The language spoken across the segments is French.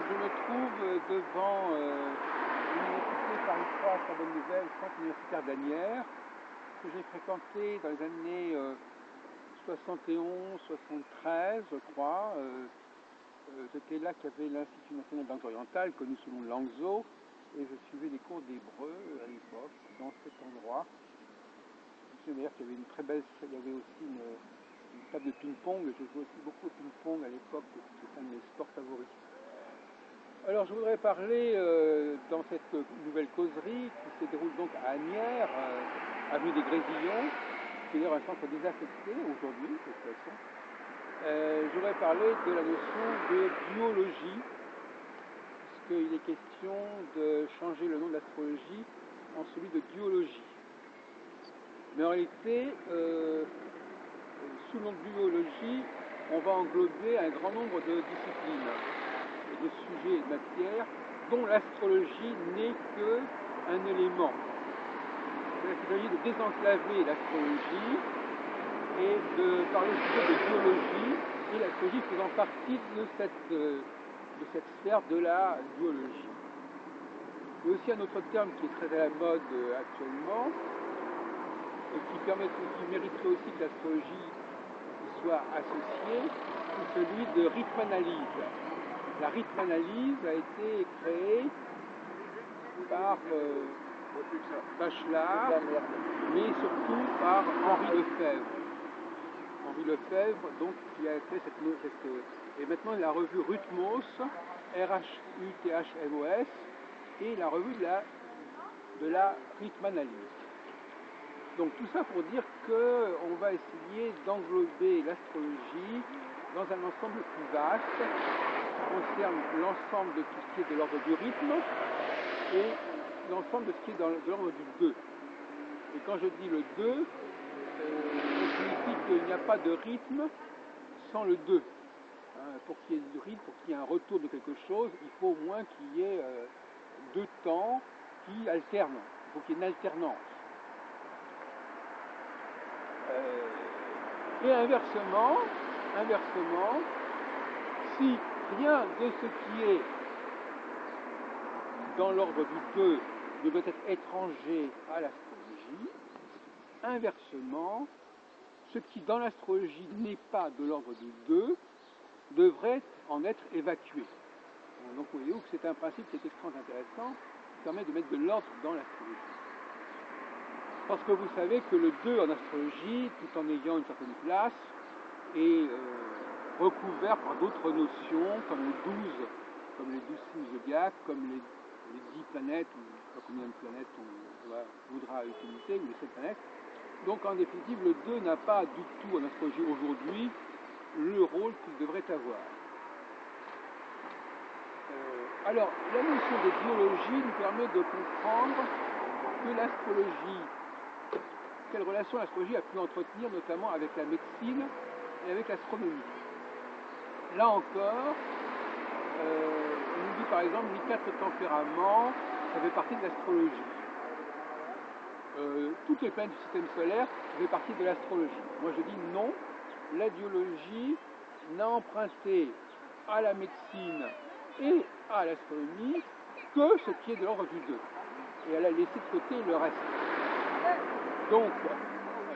je me trouve devant l'université Paris 3 à Bonne-Nouvelle, centre universitaire d'Asnières, que j'ai fréquenté dans les années 71, 73, je crois. C'était là qu'il y avait l'Institut national de langue orientale, connu sous le nom de Langso, et je suivais des cours d'hébreu à l'époque, dans cet endroit. Je me souviens d'ailleurs qu'il y avait une très belle, il y avait aussi une table de ping-pong, je jouais aussi beaucoup au ping-pong à l'époque, c'était un de mes sports favoris. Alors je voudrais parler dans cette nouvelle causerie qui se déroule donc à Asnières, avenue des Grésillons, qui est d'ailleurs un centre désaffecté aujourd'hui, de toute façon. Je voudrais parler de la notion de duologie, puisqu'il est question de changer le nom de l'astrologie en celui de duologie. Mais en réalité, sous le nom de duologie, on va englober un grand nombre de disciplines, et de sujets et de matières, dont l'astrologie n'est qu'un élément. Il s'agit de désenclaver l'astrologie et de parler plutôt de biologie, et l'astrologie faisant partie de cette sphère de la biologie. Il y a aussi un autre terme qui est très à la mode actuellement, et qui mériterait aussi que l'astrologie soit associée, c'est celui de rythme-analyse. La rythme-analyse a été créée par Bachelard, mais surtout par Henri Lefebvre. Henri Lefebvre, donc, qui a créé et maintenant la revue Rhythmos, R-H-U-T-H-M-O-S, et la revue de la rythme-analyse. Donc tout ça pour dire qu'on va essayer d'englober l'astrologie dans un ensemble plus vaste, qui concerne l'ensemble de tout ce qui est de l'ordre du rythme et l'ensemble de ce qui est de l'ordre du 2. Et quand je dis le 2, ça signifie qu'il n'y a pas de rythme sans le 2. Pour qu'il y ait du rythme, pour qu'il y ait un retour de quelque chose, il faut au moins qu'il y ait deux temps qui alternent. Il faut qu'il y ait une alternance. Et inversement, si rien de ce qui est dans l'ordre du 2 ne doit être étranger à l'astrologie, inversement, ce qui dans l'astrologie n'est pas de l'ordre du 2 devrait en être évacué. Donc vous voyez que c'est un principe qui est extrêmement intéressant, qui permet de mettre de l'ordre dans l'astrologie. Parce que vous savez que le 2 en astrologie, tout en ayant une certaine place, est recouvert par d'autres notions, comme les 12 signes zodiaques, comme les 10 planètes, ou je ne sais pas combien de planètes on voudra utiliser, ou les 7 planètes. Donc en définitive, le 2 n'a pas du tout en astrologie aujourd'hui le rôle qu'il devrait avoir. Alors, la notion de biologie nous permet de comprendre que l'astrologie, quelle relation l'astrologie a pu entretenir notamment avec la médecine et avec l'astronomie. Là encore, on nous dit par exemple les 4 tempéraments, ça fait partie de l'astrologie. Toutes les planètes du système solaire font partie de l'astrologie. Moi je dis non, la biologie n'a emprunté à la médecine et à l'astronomie que ce qui est de l'ordre du 2. Et elle a laissé de côté le reste. Donc,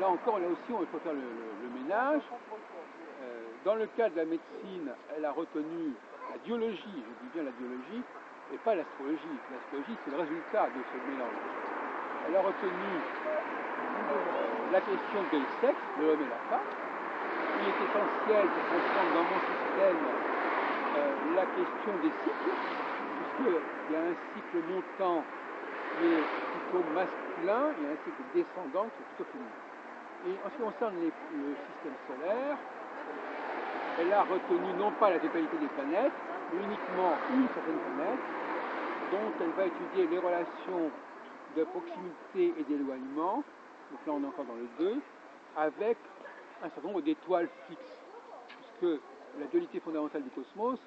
là encore, là aussi, il faut faire le ménage. Dans le cas de la médecine, elle a retenu la biologie, je dis bien la biologie, et pas l'astrologie. L'astrologie, c'est le résultat de ce mélange. Elle a retenu la question des sexes, de l'homme et la femme. Il est essentiel pour comprendre dans mon système la question des cycles, puisqu'il y a un cycle montant qui est plutôt masculin et un cycle descendant qui est plutôt féminin. Et en ce qui concerne le système solaire, elle a retenu non pas la totalité des planètes, mais uniquement une certaine planète, dont elle va étudier les relations de proximité et d'éloignement, donc là on est encore dans le 2, avec un certain nombre d'étoiles fixes, puisque la dualité fondamentale du cosmos,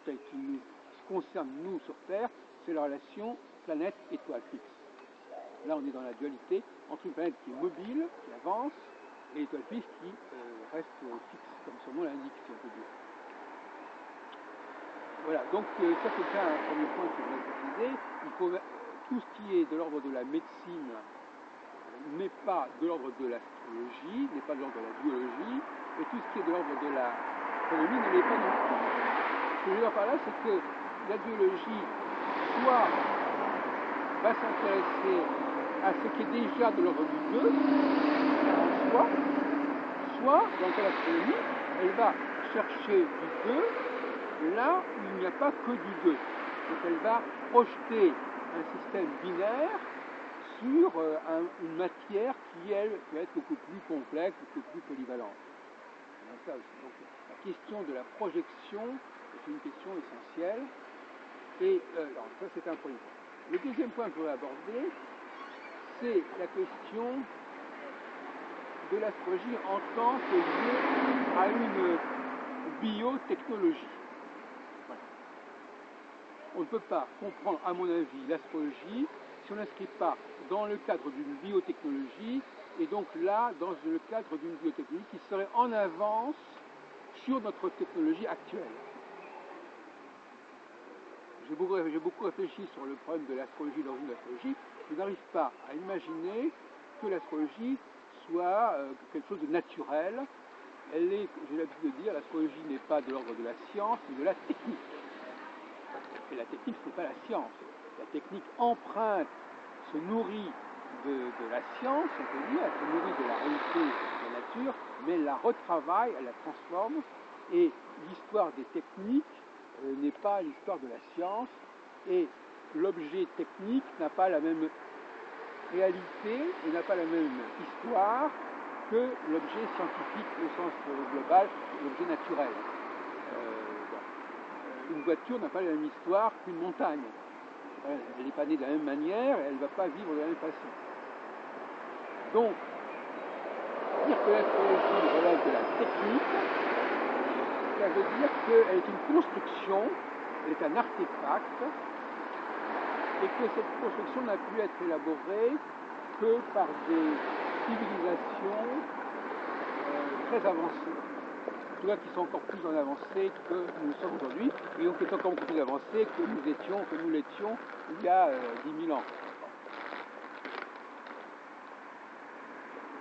telle qu'il nous concerne nous sur Terre, c'est la relation planète-étoile fixe. Là on est dans la dualité entre une planète qui est mobile, qui avance, et l'étoile fixe qui reste fixe, comme son nom l'indique, si on peut dire. Voilà, donc ça c'est déjà un premier point que je voudrais préciser. Il faut, tout ce qui est de l'ordre de la médecine n'est pas de l'ordre de l'astrologie, n'est pas de l'ordre de la biologie, et tout ce qui est de l'ordre de l'astronomie ne l'est pas non plus. Ce que je veux dire par là, c'est que la biologie, soit va s'intéresser à ce qui est déjà de l'ordre du 2, soit, dans le cas de l'astronomie, elle va chercher du 2 là où il n'y a pas que du 2. Donc elle va projeter un système binaire sur une matière qui, elle, peut être beaucoup plus complexe, beaucoup plus polyvalente. Donc, la question de la projection est une question essentielle. Et alors, ça, c'est un premier point. Le deuxième point que je voudrais aborder, c'est la question de l'astrologie en tant que liée à une biotechnologie. Voilà. On ne peut pas comprendre, à mon avis, l'astrologie si on n'inscrit pas dans le cadre d'une biotechnologie, et donc là, dans le cadre d'une biotechnologie qui serait en avance sur notre technologie actuelle. J'ai beaucoup réfléchi sur le problème de l'astrologie, l'origine de l'astrologie. Je n'arrive pas à imaginer que l'astrologie soit quelque chose de naturel. Elle est, j'ai l'habitude de dire, l'astrologie n'est pas de l'ordre de la science, mais de la technique. Et la technique, ce n'est pas la science. La technique emprunte, se nourrit de la science, on peut dire, elle se nourrit de la réalité de la nature, mais elle la retravaille, elle la transforme. Et l'histoire des techniques n'est pas l'histoire de la science, et l'objet technique n'a pas la même réalité et n'a pas la même histoire que l'objet scientifique au sens global, l'objet naturel. Une voiture n'a pas la même histoire qu'une montagne. Elle n'est pas née de la même manière, elle ne va pas vivre de la même façon. Donc, dire que l'astrologie relève de la technique, ça veut dire qu'elle est une construction, elle est un artefact, et que cette construction n'a pu être élaborée que par des civilisations très avancées. En tout cas, qui sont encore plus en avancée que nous sommes aujourd'hui, et qui sont encore plus avancées que nous l'étions il y a 10 000 ans.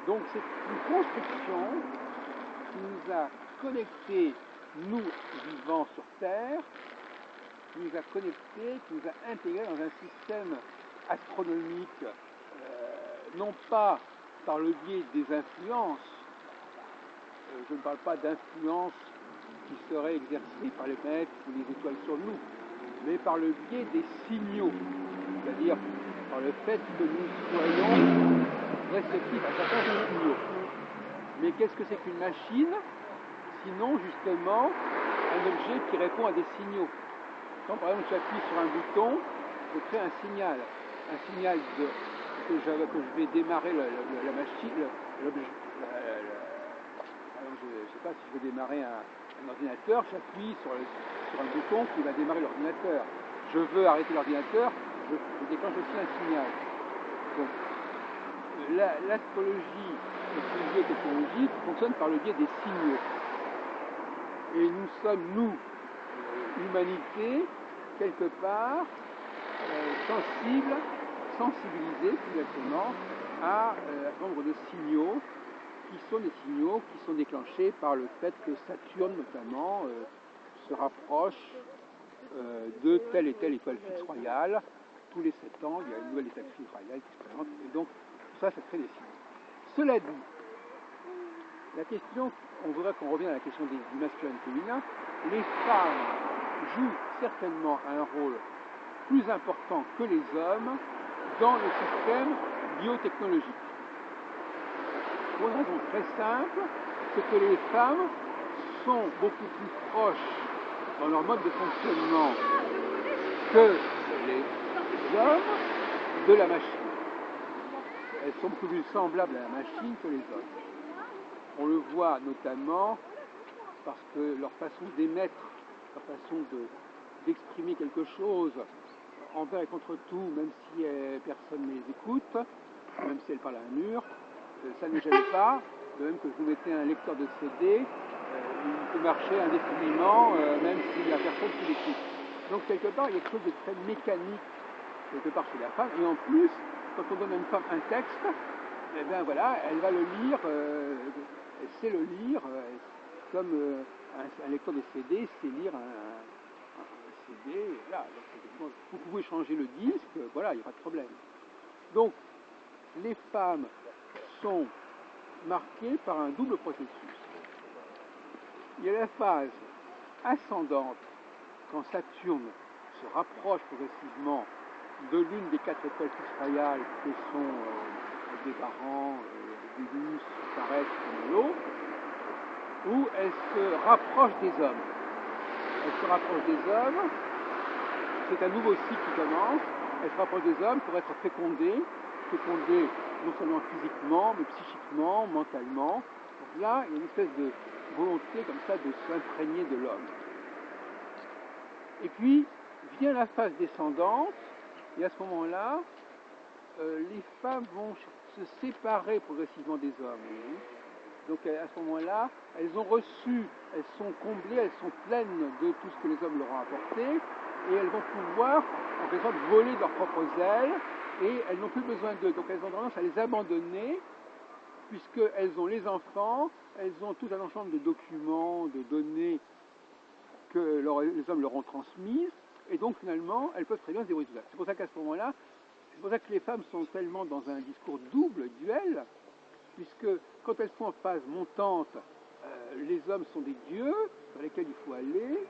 Donc c'est une construction qui nous a connectés, nous vivant sur Terre, qui nous a connectés, qui nous a intégrés dans un système astronomique, non pas par le biais des influences, je ne parle pas d'influence qui serait exercée par les planètes ou les étoiles sur nous, mais par le biais des signaux, c'est-à-dire par le fait que nous soyons réceptifs à certains signaux. Mais qu'est-ce que c'est qu'une machine, sinon justement un objet qui répond à des signaux? Quand par exemple j'appuie sur un bouton, je crée un signal que je vais démarrer la machine, l'objet. Je ne sais pas si je veux démarrer un ordinateur, j'appuie sur un bouton qui va démarrer l'ordinateur. Je veux arrêter l'ordinateur, je déclenche aussi un signal. Donc, l'astrologie est une biotechnologie qui fonctionne par le biais des signaux. Et nous sommes, nous, humanité, quelque part, sensibilisés plus exactement à un nombre de signaux qui sont déclenchés par le fait que Saturne notamment se rapproche de telle et telle étoile fixe royale. Tous les 7 ans, il y a une nouvelle étoile fixe royale qui se présente, et donc tout ça crée des signaux. Cela dit, la question, on voudrait qu'on revienne à la question du masculin et du féminin. Les femmes jouent certainement un rôle plus important que les hommes dans le système biotechnologique. Pour une raison très simple, c'est que les femmes sont beaucoup plus proches dans leur mode de fonctionnement que les hommes de la machine. Elles sont beaucoup plus semblables à la machine que les hommes. On le voit notamment parce que leur façon d'émettre, leur façon d'exprimer quelque chose envers et contre tout, même si personne ne les écoute, même si elles parlent à un mur, ça ne gêne pas. De même que je vous mettais un lecteur de CD, il peut marcher indéfiniment, même s'il n'y a personne qui l'écoute. Donc quelque part, il y a quelque chose de très mécanique quelque part chez la femme. Et en plus, quand on donne à une femme un texte, eh bien voilà, elle va le lire, elle sait le lire, comme un lecteur de CD sait lire un CD. Voilà. Donc, vous pouvez changer le disque, voilà, il n'y a pas de problème. Donc, les femmes sont marquées par un double processus. Il y a la phase ascendante, quand Saturne se rapproche progressivement de l'une des 4 étoiles fixes royales que sont Aldébaran, Vénus, Phares, Cumulus, où elle se rapproche des hommes. Elle se rapproche des hommes, c'est un nouveau cycle qui commence, elle se rapproche des hommes pour être fécondée non seulement physiquement, mais psychiquement, mentalement. Donc là, il y a une espèce de volonté comme ça de s'imprégner de l'homme. Et puis vient la phase descendante, et à ce moment-là, les femmes vont se séparer progressivement des hommes. Donc à ce moment-là, elles ont reçu, elles sont comblées, elles sont pleines de tout ce que les hommes leur ont apporté, et elles vont pouvoir, en quelque sorte, voler de leurs propres ailes, et elles n'ont plus besoin d'eux. Donc elles ont tendance à les abandonner, puisqu'elles ont les enfants, elles ont tout un ensemble de documents, de données que les hommes leur ont transmises, et donc finalement, elles peuvent très bien se débrouiller tout ça. C'est pour ça qu'à ce moment-là, c'est pour ça que les femmes sont tellement dans un discours double, duel, puisque quand elles sont en phase montante, les hommes sont des dieux dans lesquels il faut aller,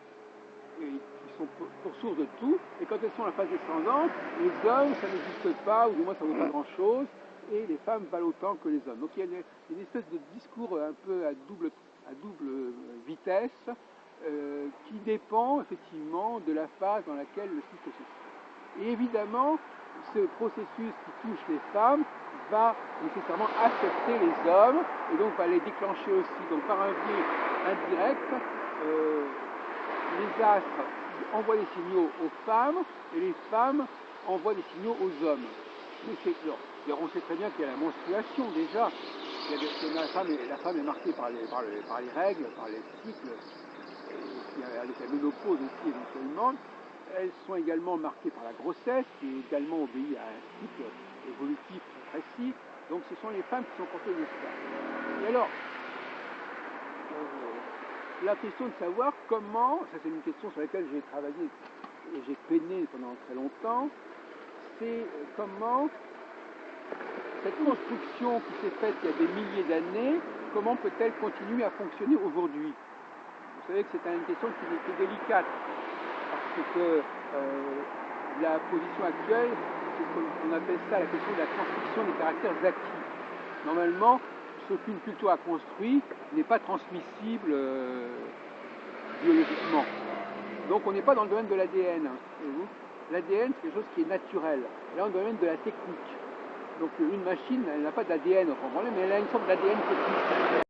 et qui sont pour source de tout, et quand elles sont en phase descendante, les hommes, ça n'existe pas, ou du moins ça ne vaut pas grand-chose, et les femmes valent autant que les hommes. Donc il y a une espèce de discours un peu à double vitesse, qui dépend effectivement de la phase dans laquelle le cycle se fait. Et évidemment, ce processus qui touche les femmes va nécessairement affecter les hommes et donc va les déclencher aussi. Donc par un biais indirect, les astres envoient des signaux aux femmes et les femmes envoient des signaux aux hommes. Mais on sait très bien qu'il y a la menstruation déjà. La femme est marquée par les règles, par les cycles, avec la ménopause aussi éventuellement. Elles sont également marquées par la grossesse, qui également obéit à un cycle évolutif très précis. Donc ce sont les femmes qui sont porteuses de ça. Et alors, la question de savoir comment, ça c'est une question sur laquelle j'ai travaillé et j'ai peiné pendant très longtemps, c'est comment cette construction qui s'est faite il y a des milliers d'années, comment peut-elle continuer à fonctionner aujourd'hui? Vous savez que c'est une question qui est délicate, parce que la position actuelle, on appelle ça la question de la transmission des caractères acquis. Normalement, ce qu'une culture a construit n'est pas transmissible biologiquement. Donc on n'est pas dans le domaine de l'ADN. L'ADN, c'est quelque chose qui est naturel. Là, on est dans le domaine de la technique. Donc une machine, elle n'a pas d'ADN, mais elle a une sorte d'ADN technique.